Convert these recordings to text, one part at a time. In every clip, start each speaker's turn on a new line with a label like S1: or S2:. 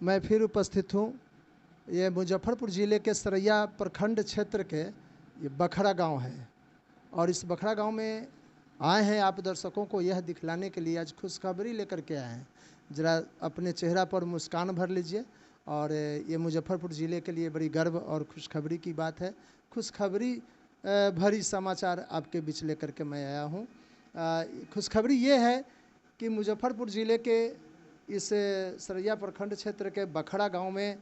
S1: मैं फिर उपस्थित हूँ। ये मुजफ्फरपुर ज़िले के सरैया प्रखंड क्षेत्र के ये बखरा गांव है और इस बखरा गांव में आए हैं आप दर्शकों को यह दिखलाने के लिए, आज खुशखबरी लेकर के आए हैं। ज़रा अपने चेहरा पर मुस्कान भर लीजिए। और ये मुजफ्फरपुर ज़िले के लिए बड़ी गर्व और खुशखबरी की बात है। खुशखबरी भरी समाचार आपके बीच लेकर के मैं आया हूँ। खुशखबरी ये है कि मुजफ्फरपुर ज़िले के इस सरैया प्रखंड क्षेत्र के बखरा गांव में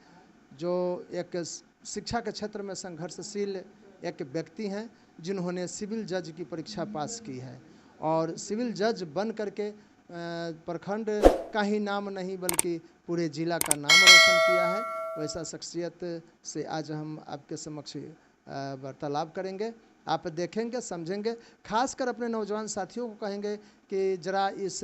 S1: जो एक शिक्षा के क्षेत्र में संघर्षशील एक व्यक्ति हैं, जिन्होंने सिविल जज की परीक्षा पास की है और सिविल जज बन करके प्रखंड का ही नाम नहीं बल्कि पूरे ज़िला का नाम रोशन किया है। वैसा शख्सियत से आज हम आपके समक्ष वार्तालाप करेंगे। आप देखेंगे, समझेंगे। खासकर अपने नौजवान साथियों को कहेंगे कि ज़रा इस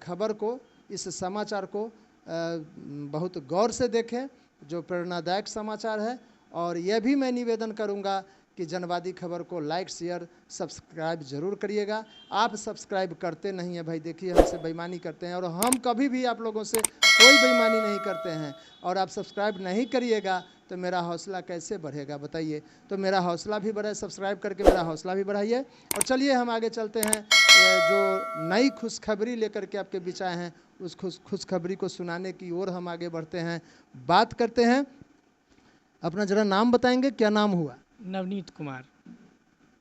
S1: खबर को, इस समाचार को बहुत गौर से देखें, जो प्रेरणादायक समाचार है। और यह भी मैं निवेदन करूंगा कि जनवादी खबर को लाइक, शेयर, सब्सक्राइब जरूर करिएगा। आप सब्सक्राइब करते नहीं हैं भाई, देखिए हमसे बेईमानी करते हैं और हम कभी भी आप लोगों से कोई बेईमानी नहीं करते हैं। और आप सब्सक्राइब नहीं करिएगा तो मेरा हौसला कैसे बढ़ेगा बताइए। तो मेरा हौसला भी बढ़े, सब्सक्राइब करके मेरा हौसला भी बढ़ाइए। और चलिए हम आगे चलते हैं। जो नई खुशखबरी लेकर के आपके बीच आए हैं उस खुशखबरी को सुनाने की ओर हम आगे बढ़ते हैं, बात करते हैं। अपना जरा नाम बताएंगे, क्या नाम हुआ?
S2: नवनीत कुमार।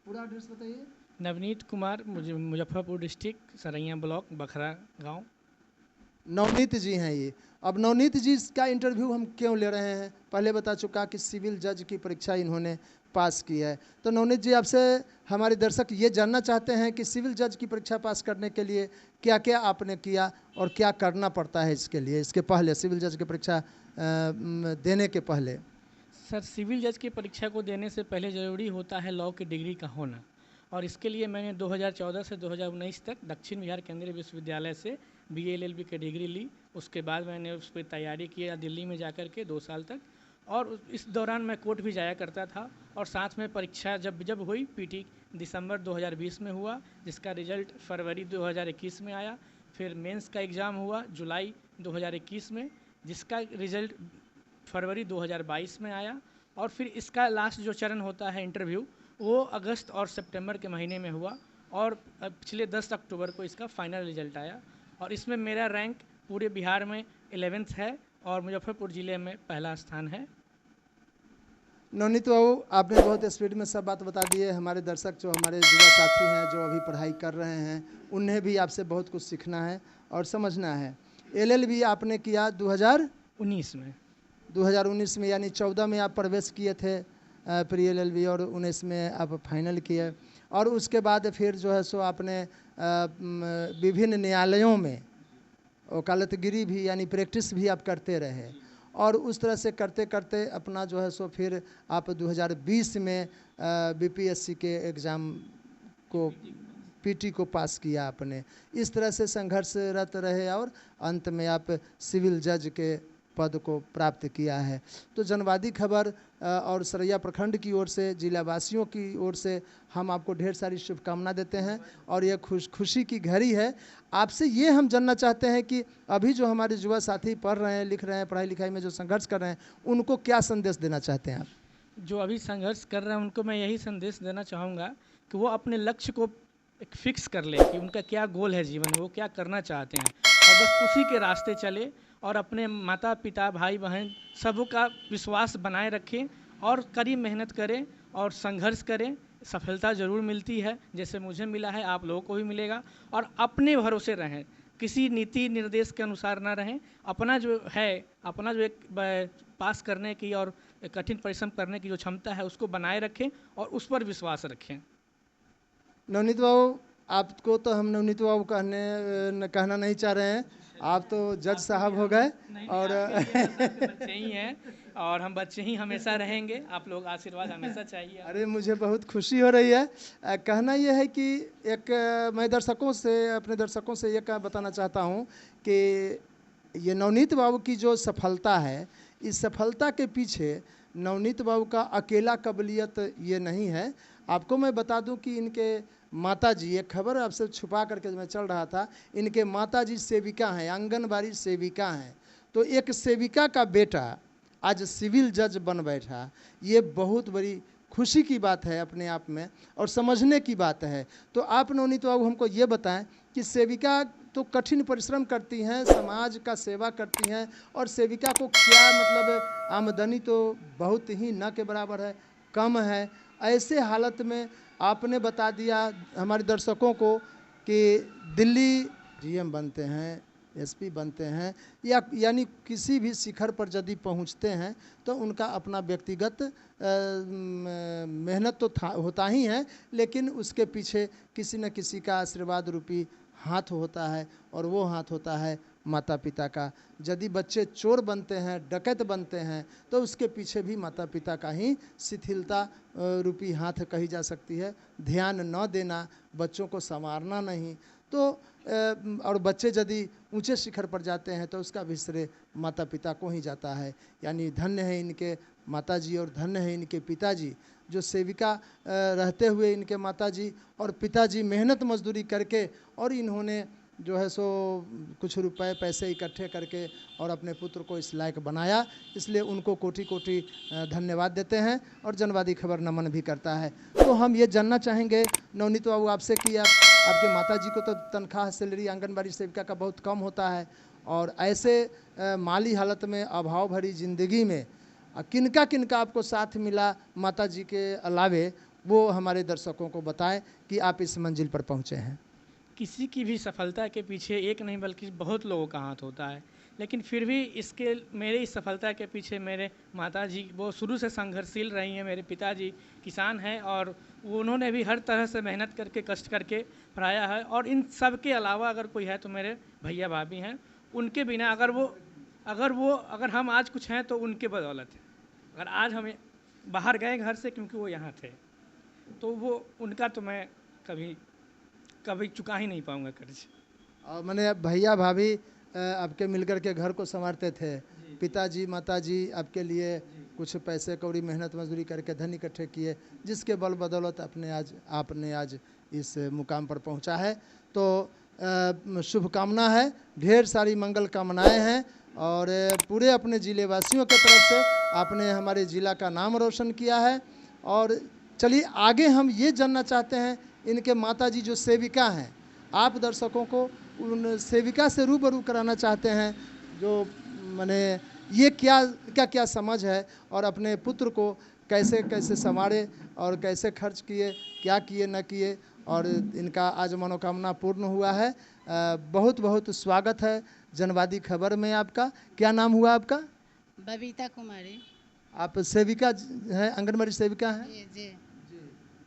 S1: पूरा एड्रेस बताइए।
S2: नवनीत कुमार, मुजफ्फरपुर डिस्ट्रिक्ट, सरैया ब्लॉक, बखरा गांव।
S1: नवनीत जी हैं ये। अब नवनीत जी का इंटरव्यू हम क्यों ले रहे हैं, पहले बता चुका कि सिविल जज की परीक्षा इन्होंने पास की है। तो नवनीत जी, आपसे हमारे दर्शक ये जानना चाहते हैं कि सिविल जज की परीक्षा पास करने के लिए क्या क्या आपने किया और क्या करना पड़ता है इसके लिए, इसके पहले, सिविल जज की परीक्षा देने के पहले।
S2: सर, सिविल जज की परीक्षा को देने से पहले ज़रूरी होता है लॉ की डिग्री का होना, और इसके लिए मैंने 2014 से 2019 तक दक्षिण बिहार केंद्रीय विश्वविद्यालय से BA LLB की डिग्री ली। उसके बाद मैंने उस पर तैयारी किया दिल्ली में जाकर के 2 साल तक, और इस दौरान मैं कोर्ट भी जाया करता था। और साथ में परीक्षा जब हुई, PT दिसंबर 2020 में हुआ, जिसका रिजल्ट फरवरी 2021 में आया। फिर मेंस का एग्ज़ाम हुआ जुलाई 2021 में, जिसका रिजल्ट फरवरी 2022 में आया। और फिर इसका लास्ट जो चरण होता है इंटरव्यू, वो अगस्त और सितंबर के महीने में हुआ, और पिछले 10 अक्टूबर को इसका फाइनल रिजल्ट आया। और इसमें मेरा रैंक पूरे बिहार में 11th है और मुजफ्फरपुर ज़िले में पहला स्थान है।
S1: नवनीत बाबू, आपने बहुत स्पीड में सब बात बता दी है। हमारे दर्शक, जो हमारे युवा साथी हैं जो अभी पढ़ाई कर रहे हैं, उन्हें भी आपसे बहुत कुछ सीखना है और समझना है। LLB आपने किया
S2: 2019 में।
S1: 2019 में, यानी 14 में आप प्रवेश किए थे प्री LLB और 19 में आप फाइनल किए। और उसके बाद फिर जो है सो आपने विभिन्न न्यायालयों में वकालतगिरी भी, यानी प्रैक्टिस भी आप करते रहे। और उस तरह से करते करते अपना जो है सो फिर आप 2020 में BPSC के एग्ज़ाम को, PT को पास किया आपने। इस तरह से संघर्षरत रहे और अंत में आप सिविल जज के पद को प्राप्त किया है। तो जनवादी खबर और सरैया प्रखंड की ओर से, जिलावासियों की ओर से हम आपको ढेर सारी शुभकामना देते हैं। और यह खुशी की घड़ी है। आपसे ये हम जानना चाहते हैं कि अभी जो हमारे युवा साथी पढ़ रहे हैं, लिख रहे हैं, पढ़ाई लिखाई में जो संघर्ष कर रहे हैं, उनको क्या संदेश देना चाहते हैं आप?
S2: जो अभी संघर्ष कर रहे हैं उनको मैं यही संदेश देना चाहूँगा कि वो अपने लक्ष्य को एक फिक्स कर ले कि उनका क्या गोल है जीवन में, वो क्या करना चाहते हैं, और बस उसी के रास्ते चले। और अपने माता पिता, भाई बहन, सबका विश्वास बनाए रखें और कड़ी मेहनत करें और संघर्ष करें। सफलता ज़रूर मिलती है, जैसे मुझे मिला है, आप लोगों को भी मिलेगा। और अपने भरोसे रहें, किसी नीति निर्देश के अनुसार ना रहें। अपना जो है, अपना जो एक पास करने की और कठिन परिश्रम करने की जो क्षमता है, उसको बनाए रखें और उस पर विश्वास रखें।
S1: नवनीत बाबू, आपको तो हम नवनीत बाबू कहना नहीं चाह रहे हैं, आप तो जज साहब हो गए। और
S2: बच्चे ही हैं और हम बच्चे ही हमेशा रहेंगे। आप लोग आशीर्वाद हमेशा चाहिए।
S1: अरे, मुझे बहुत खुशी हो रही है। कहना यह है कि मैं अपने दर्शकों से ये बताना चाहता हूँ कि ये नवनीत बाबू की जो सफलता है, इस सफलता के पीछे नवनीत बाबू का अकेला काबिलियत ये नहीं है। आपको मैं बता दूं कि इनके माताजी, एक खबर आपसे छुपा करके मैं चल रहा था, इनके माताजी सेविका हैं, आंगनबाड़ी सेविका हैं। तो एक सेविका का बेटा आज सिविल जज बन बैठा, ये बहुत बड़ी खुशी की बात है अपने आप में और समझने की बात है। तो आप नवनीत बाबू हमको ये बताएं कि सेविका तो कठिन परिश्रम करती हैं, समाज का सेवा करती हैं, और सेविका को क्या मतलब आमदनी तो बहुत ही न के बराबर है, कम है। ऐसे हालत में आपने बता दिया हमारे दर्शकों को कि दिल्ली डीएम बनते हैं, एसपी बनते हैं, यानी किसी भी शिखर पर यदि पहुंचते हैं तो उनका अपना व्यक्तिगत मेहनत तो होता ही है, लेकिन उसके पीछे किसी न किसी का आशीर्वाद रूपी हाथ होता है, और वो हाथ होता है माता पिता का। यदि बच्चे चोर बनते हैं, डकैत बनते हैं, तो उसके पीछे भी माता पिता का ही शिथिलता रूपी हाथ कही जा सकती है। ध्यान न देना, बच्चों को संवारना नहीं, तो और बच्चे यदि ऊंचे शिखर पर जाते हैं तो उसका भी श्रेय माता पिता को ही जाता है। यानी धन्य है इनके माताजी और धन्य है इनके पिताजी, जो सेविका रहते हुए इनके माताजी और पिताजी मेहनत मजदूरी करके और इन्होंने जो है सो कुछ रुपए पैसे इकट्ठे करके और अपने पुत्र को इस लायक बनाया। इसलिए उनको कोटि कोटि धन्यवाद देते हैं और जनवादी खबर नमन भी करता है। तो हम ये जानना चाहेंगे नवनीत बाबू आपसे कि आपके माताजी को तो तनख्वाह सैलरी आंगनबाड़ी सेविका का बहुत कम होता है, और ऐसे माली हालत में अभाव भरी ज़िंदगी में किनका किनका आपको साथ मिला माताजी के अलावे, वो हमारे दर्शकों को बताएं कि आप इस मंजिल पर पहुँचे हैं।
S2: किसी की भी सफलता के पीछे एक नहीं बल्कि बहुत लोगों का हाथ होता है, लेकिन फिर भी मेरे इस सफलता के पीछे मेरे माताजी वो शुरू से संघर्षशील रही हैं। मेरे पिताजी किसान हैं और उन्होंने भी हर तरह से मेहनत करके कष्ट करके पढ़ाया है। और इन सब के अलावा अगर कोई है तो मेरे भैया भाभी हैं। उनके बिना अगर हम आज कुछ हैं तो उनके बदौलत है। अगर आज हम बाहर गए घर से क्योंकि वो यहाँ थे, तो वो उनका तो मैं कभी चुका ही नहीं पाऊंगा कर्ज।
S1: और मैंने भैया भाभी आपके मिलकर के घर को संवारते थे, पिताजी माताजी आपके लिए कुछ पैसे कौड़ी मेहनत मजदूरी करके धन इकट्ठे किए, जिसके बल बदौलत आपने आज इस मुकाम पर पहुंचा है। तो शुभकामना है, ढेर सारी मंगल कामनाएं हैं, और पूरे अपने ज़िले वासियों के तरफ से आपने हमारे ज़िला का नाम रोशन किया है। और चलिए आगे हम ये जानना चाहते हैं, इनके माताजी जो सेविका हैं, आप दर्शकों को उन सेविका से रूबरू कराना चाहते हैं, जो माने ये क्या समझ है और अपने पुत्र को कैसे कैसे संवारे और कैसे खर्च किए, क्या किए न किए, और इनका आज मनोकामना पूर्ण हुआ है। बहुत बहुत स्वागत है जनवादी खबर में आपका। क्या नाम हुआ आपका?
S3: बबीता कुमारी।
S1: आप सेविका हैं, आंगनबाड़ी सेविका हैं?
S3: जी।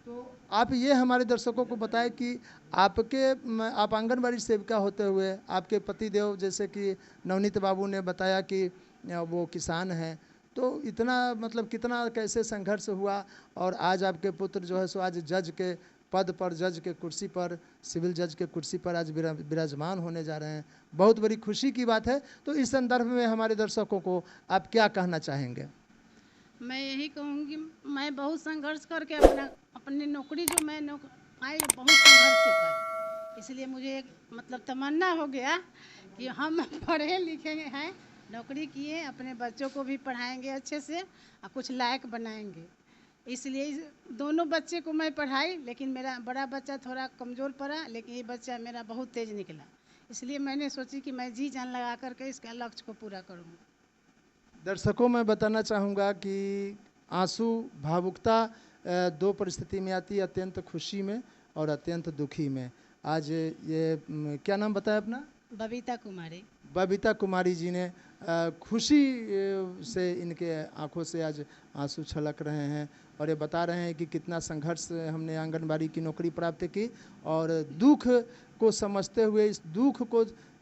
S1: तो आप ये हमारे दर्शकों को बताएं कि आप आंगनबाड़ी सेविका होते हुए आपके पतिदेव जैसे कि नवनीत बाबू ने बताया कि वो किसान हैं, तो इतना मतलब कितना कैसे संघर्ष हुआ, और आज आपके पुत्र जो है सो आज जज के पद पर, जज के कुर्सी पर, सिविल जज के कुर्सी पर आज विराजमान होने जा रहे हैं। बहुत बड़ी खुशी की बात है। तो इस संदर्भ में हमारे दर्शकों को आप क्या कहना चाहेंगे?
S3: मैं यही कहूँगी, मैं बहुत संघर्ष करके अपनी नौकरी जो मैं पाई बहुत संघर्ष से पाई, इसलिए मुझे एक मतलब तमन्ना हो गया कि हम पढ़े लिखे हैं, नौकरी किए, अपने बच्चों को भी पढ़ाएंगे अच्छे से और कुछ लायक बनाएंगे। इसलिए दोनों बच्चे को मैं पढ़ाई, लेकिन मेरा बड़ा बच्चा थोड़ा कमज़ोर पड़ा, लेकिन ये बच्चा मेरा बहुत तेज़ निकला। इसलिए मैंने सोची कि मैं जी जान लगा करके इसका लक्ष्य को पूरा करूँगा।
S1: दर्शकों मैं बताना चाहूँगा कि आंसू भावुकता दो परिस्थिति में आती है, अत्यंत खुशी में और अत्यंत दुखी में। आज ये क्या नाम बताया अपना?
S3: बबीता कुमारी।
S1: बबीता कुमारी जी ने खुशी से इनके आंखों से आज आंसू छलक रहे हैं, और ये बता रहे हैं कि कितना संघर्ष हमने आंगनबाड़ी की नौकरी प्राप्त की, और दुख को समझते हुए, इस दुख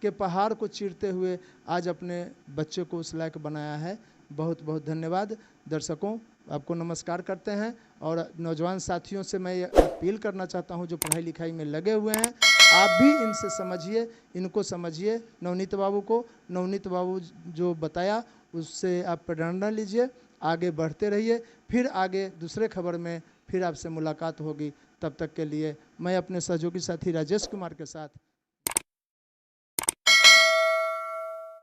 S1: के पहाड़ को चीरते हुए आज अपने बच्चे को उस लायक बनाया है। बहुत बहुत धन्यवाद। दर्शकों आपको नमस्कार करते हैं, और नौजवान साथियों से मैं ये अपील करना चाहता हूं जो पढ़ाई लिखाई में लगे हुए हैं, आप भी इनसे समझिए, इनको समझिए, नवनीत बाबू को। नवनीत बाबू जो बताया उससे आप प्रेरणा लीजिए, आगे बढ़ते रहिए। फिर आगे दूसरे खबर में फिर आपसे मुलाकात होगी। तब तक के लिए मैं अपने सहयोगी साथी राजेश कुमार के साथ